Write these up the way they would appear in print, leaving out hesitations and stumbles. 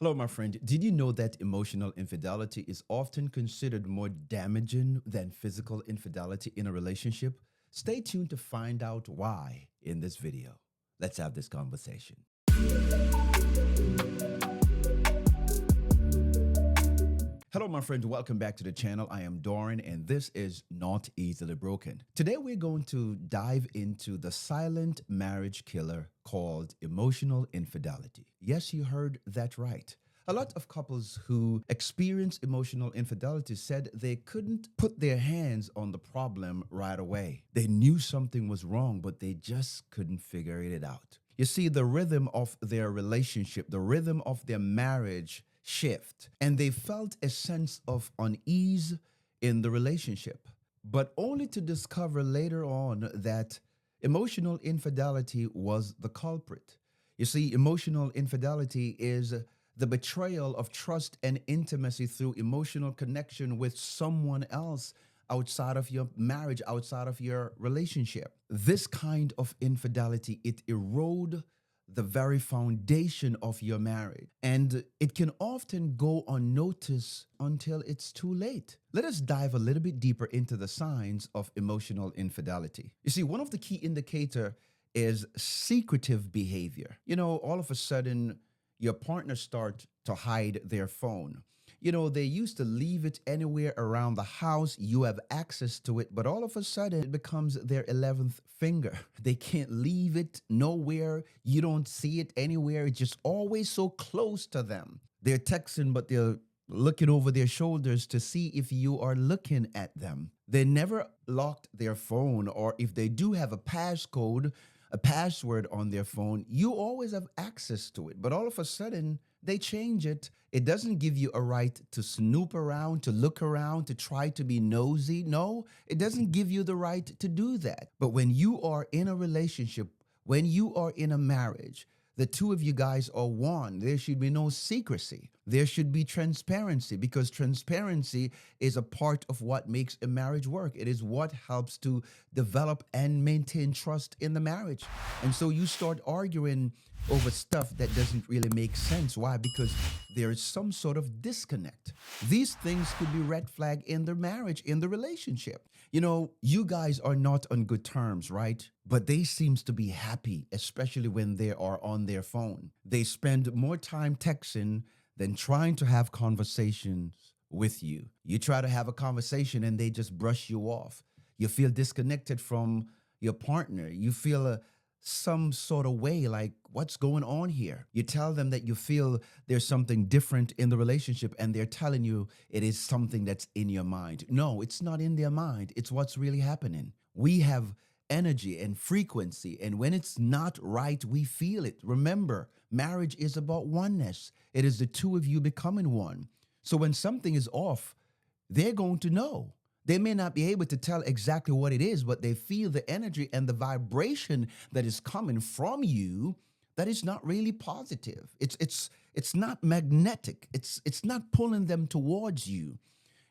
Hello, my friend. Did you know that emotional infidelity is often considered more damaging than physical infidelity in a relationship? Stay tuned to find out why in this video. Let's have this conversation. Hello, my friend. Welcome back to the channel. I am Doran, and this is Not Easily Broken. Today, we're going to dive into the silent marriage killer called emotional infidelity. Yes, you heard that right. A lot of couples who experience emotional infidelity said they couldn't put their hands on the problem right away. They knew something was wrong, but they just couldn't figure it out. You see, the rhythm of their relationship, the rhythm of their marriage shift, and they felt a sense of unease in the relationship, but only to discover later on that emotional infidelity was the culprit. You see, emotional infidelity is the betrayal of trust and intimacy through emotional connection with someone else outside of your marriage, outside of your relationship. This kind of infidelity, it erodes the very foundation of your marriage. And it can often go unnoticed until it's too late. Let us dive a little bit deeper into the signs of emotional infidelity. You see, one of the key indicators is secretive behavior. All of a sudden, your partner start to hide their phone. They used to leave it anywhere around the house. You have access to it, but all of a sudden it becomes their 11th finger. They can't leave it nowhere. You don't see it anywhere. It's just always so close to them. They're texting, but they're looking over their shoulders to see if you are looking at them. They never locked their phone, or if they do have a passcode, a password on their phone, you always have access to it. But all of a sudden, they change it. It doesn't give you a right to snoop around, to look around, to try to be nosy. No, it doesn't give you the right to do that. But when you are in a relationship, when you are in a marriage, the two of you guys are one. There should be no secrecy. There should be transparency, because transparency is a part of what makes a marriage work. It is what helps to develop and maintain trust in the marriage. And so you start arguing over stuff that doesn't really make sense. Why? Because there is some sort of disconnect. These things could be red flag in the marriage, in the relationship. You guys are not on good terms, right? But they seems to be happy, especially when they are on their phone. They spend more time texting than trying to have conversations with you. You try to have a conversation and they just brush you off. You feel disconnected from your partner. You feel some sort of way, like, what's going on here? You tell them that you feel there's something different in the relationship, and they're telling you it is something that's in your mind. No, it's not in their mind. It's what's really happening. We have energy and frequency, and when it's not right, we feel it. Remember, marriage is about oneness. It is the two of you becoming one. So when something is off, they're going to know. They may not be able to tell exactly what it is, but they feel the energy and the vibration that is coming from you that is not really positive. It's not magnetic. It's not pulling them towards you.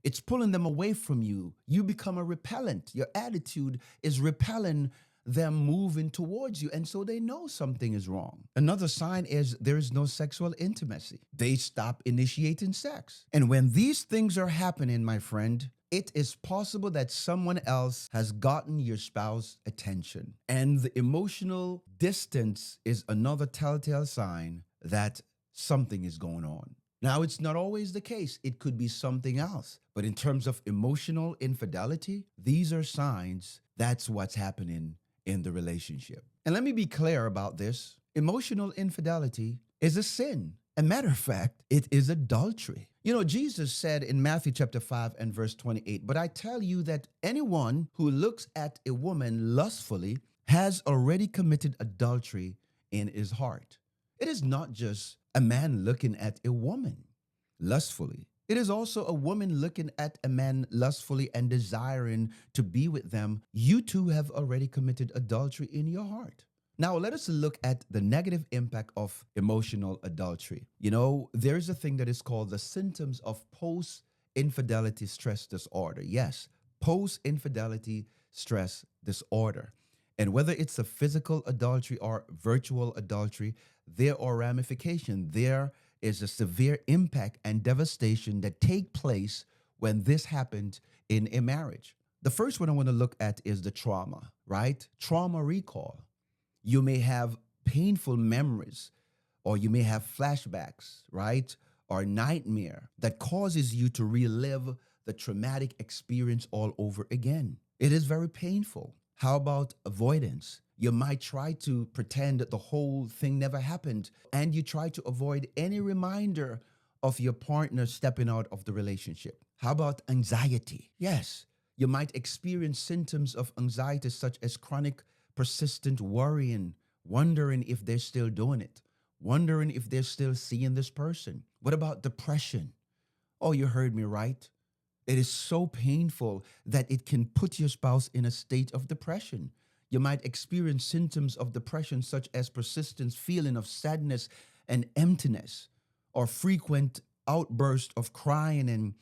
It's pulling them away from you. You become a repellent. Your attitude is repelling them moving towards you. And so they know something is wrong. Another sign is there is no sexual intimacy. They stop initiating sex. And when these things are happening, my friend, it is possible that someone else has gotten your spouse's attention. And the emotional distance is another telltale sign that something is going on. Now, it's not always the case. It could be something else. But in terms of emotional infidelity, these are signs that's what's happening in the relationship. And let me be clear about this. Emotional infidelity is a sin. A matter of fact, it is adultery. Jesus said in Matthew chapter 5 and verse 28, "But I tell you that anyone who looks at a woman lustfully has already committed adultery in his heart." It is not just a man looking at a woman lustfully. It is also a woman looking at a man lustfully and desiring to be with them. You two have already committed adultery in your heart. Now, let us look at the negative impact of emotional adultery. There is a thing that is called the symptoms of post-infidelity stress disorder. Yes, post-infidelity stress disorder. And whether it's a physical adultery or virtual adultery, there are ramifications. There is the severe impact and devastation that take place when this happened in a marriage. The first one I want to look at is the trauma, right? Trauma recall. You may have painful memories, or you may have flashbacks, right? Or nightmare that causes you to relive the traumatic experience all over again. It is very painful. How about avoidance? You might try to pretend that the whole thing never happened, and you try to avoid any reminder of your partner stepping out of the relationship. How about anxiety? Yes, you might experience symptoms of anxiety such as chronic, persistent worrying, wondering if they're still doing it, wondering if they're still seeing this person. What about depression? Oh, you heard me right. It is so painful that it can put your spouse in a state of depression. You might experience symptoms of depression such as persistent feeling of sadness and emptiness, or frequent outbursts of crying, and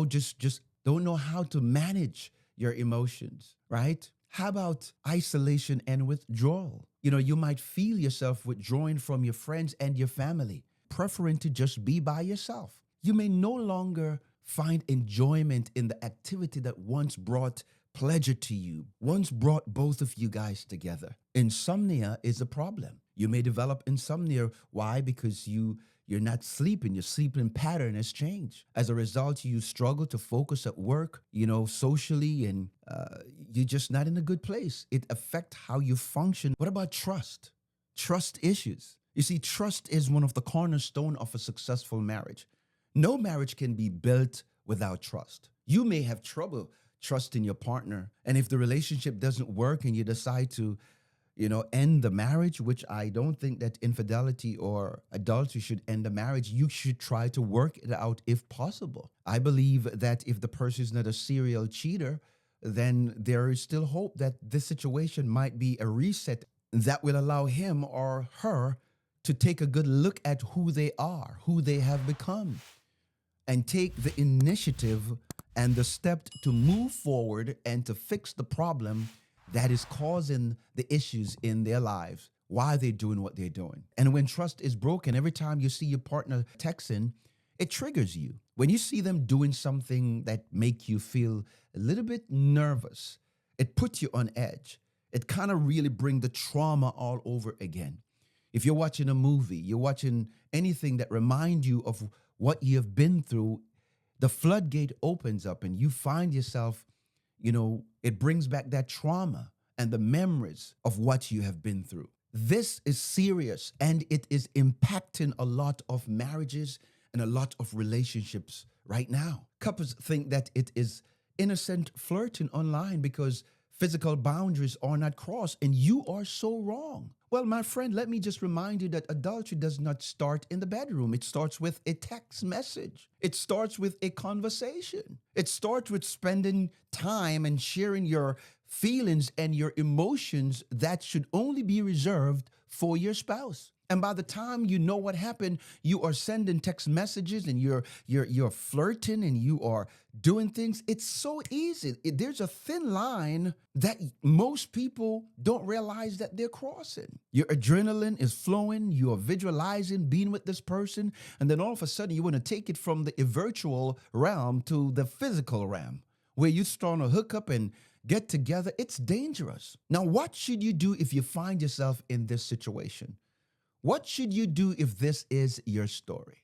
just don't know how to manage your emotions, right? How about isolation and withdrawal? You might feel yourself withdrawing from your friends and your family, preferring to just be by yourself. You may no longer find enjoyment in the activity that once brought pleasure to you, once brought both of you guys together. Insomnia is a problem. You may develop insomnia. Why? Because you're not sleeping. Your sleeping pattern has changed. As a result, you struggle to focus at work, socially, and you're just not in a good place. It affects how you function. What about trust? Trust issues. You see, trust is one of the cornerstone of a successful marriage. No marriage can be built without trust. You may have trouble trusting your partner, and if the relationship doesn't work and you decide to end the marriage, which I don't think that infidelity or adultery should end the marriage. You should try to work it out if possible. I believe that if the person is not a serial cheater, then there is still hope that this situation might be a reset that will allow him or her to take a good look at who they are, who they have become, and take the initiative and the step to move forward and to fix the problem that is causing the issues in their lives, why they're doing what they're doing. And when trust is broken, every time you see your partner texting, it triggers you. When you see them doing something that make you feel a little bit nervous, it puts you on edge. It kind of really bring the trauma all over again. If you're watching a movie, you're watching anything that reminds you of what you have been through, the floodgate opens up and you find yourself, it brings back that trauma and the memories of what you have been through. This is serious, and it is impacting a lot of marriages and a lot of relationships right now. Couples think that it is innocent flirting online because physical boundaries are not crossed, and you are so wrong. Well, my friend, let me just remind you that adultery does not start in the bedroom. It starts with a text message. It starts with a conversation. It starts with spending time and sharing your feelings and your emotions that should only be reserved for your spouse. And by the time you know what happened, you are sending text messages and you're flirting and you are doing things. It's so easy. There's a thin line that most people don't realize that they're crossing. Your adrenaline is flowing. You are visualizing being with this person. And then all of a sudden you want to take it from the virtual realm to the physical realm where you're starting to hook up and get together. It's dangerous. Now, what should you do if you find yourself in this situation? What should you do if this is your story?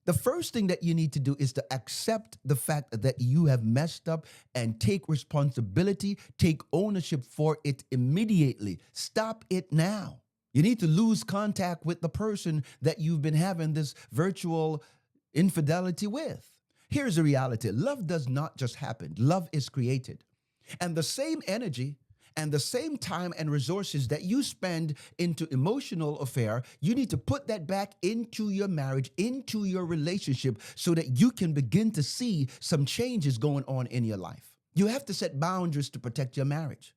The first thing that you need to do is to accept the fact that you have messed up and take responsibility, take ownership for it immediately. Stop it now. You need to lose contact with the person that you've been having this virtual infidelity with. Here's the reality. Love does not just happen. Love is created. And the same energy and the same time and resources that you spend into emotional affair, you need to put that back into your marriage, into your relationship, so that you can begin to see some changes going on in your life. You have to set boundaries to protect your marriage.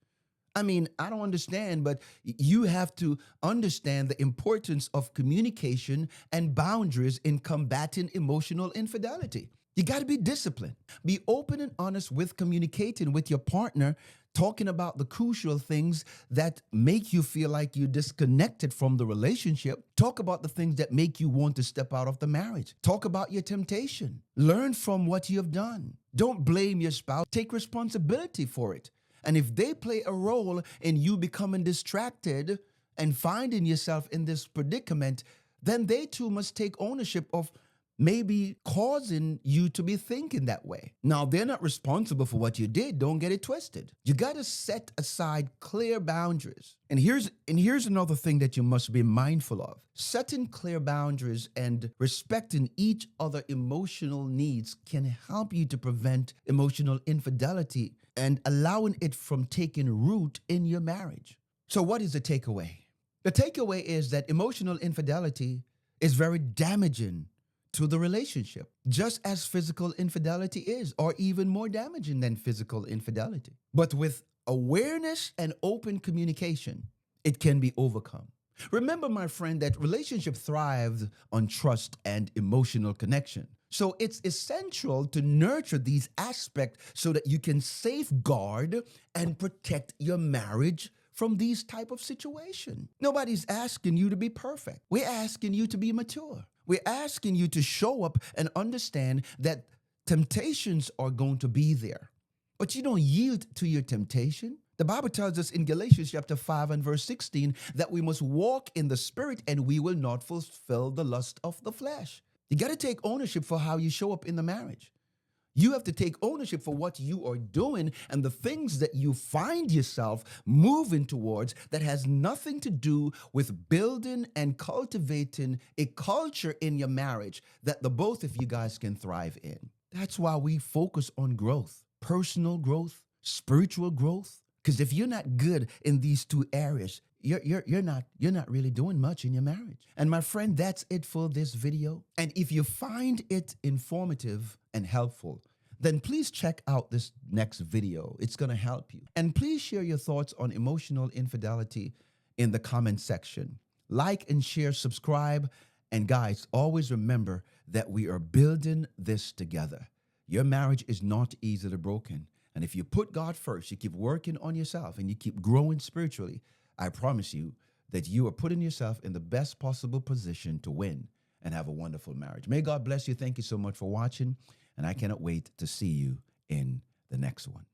I mean, I don't understand, but you have to understand the importance of communication and boundaries in combating emotional infidelity. You got to be disciplined. Be open and honest with communicating with your partner, talking about the crucial things that make you feel like you're disconnected from the relationship. Talk about the things that make you want to step out of the marriage. Talk about your temptation. Learn from what you have done. Don't blame your spouse. Take responsibility for it. And if they play a role in you becoming distracted and finding yourself in this predicament, then they too must take ownership of maybe causing you to be thinking that way. Now, they're not responsible for what you did. Don't get it twisted. You got to set aside clear boundaries. And here's another thing that you must be mindful of. Setting clear boundaries and respecting each other emotional needs can help you to prevent emotional infidelity and allowing it from taking root in your marriage. So what is the takeaway? The takeaway is that emotional infidelity is very damaging to the relationship, just as physical infidelity is, or even more damaging than physical infidelity. But with awareness and open communication, it can be overcome. Remember, my friend, that relationship thrives on trust and emotional connection. So it's essential to nurture these aspects so that you can safeguard and protect your marriage from these type of situation. Nobody's asking you to be perfect. We're asking you to be mature. We're asking you to show up and understand that temptations are going to be there, but you don't yield to your temptation. The Bible tells us in Galatians chapter 5 and verse 16 that we must walk in the Spirit and we will not fulfill the lust of the flesh. You got to take ownership for how you show up in the marriage. You have to take ownership for what you are doing and the things that you find yourself moving towards that has nothing to do with building and cultivating a culture in your marriage that the both of you guys can thrive in. That's why we focus on growth, personal growth, spiritual growth. Because if you're not good in these two areas, you're not really doing much in your marriage. And my friend, that's it for this video. And if you find it informative and helpful, then please check out this next video. It's going to help you. And please share your thoughts on emotional infidelity in the comment section. Like and share, subscribe. And guys, always remember that we are building this together. Your marriage is not easily broken. And if you put God first, you keep working on yourself and you keep growing spiritually, I promise you that you are putting yourself in the best possible position to win and have a wonderful marriage. May God bless you. Thank you so much for watching. And I cannot wait to see you in the next one.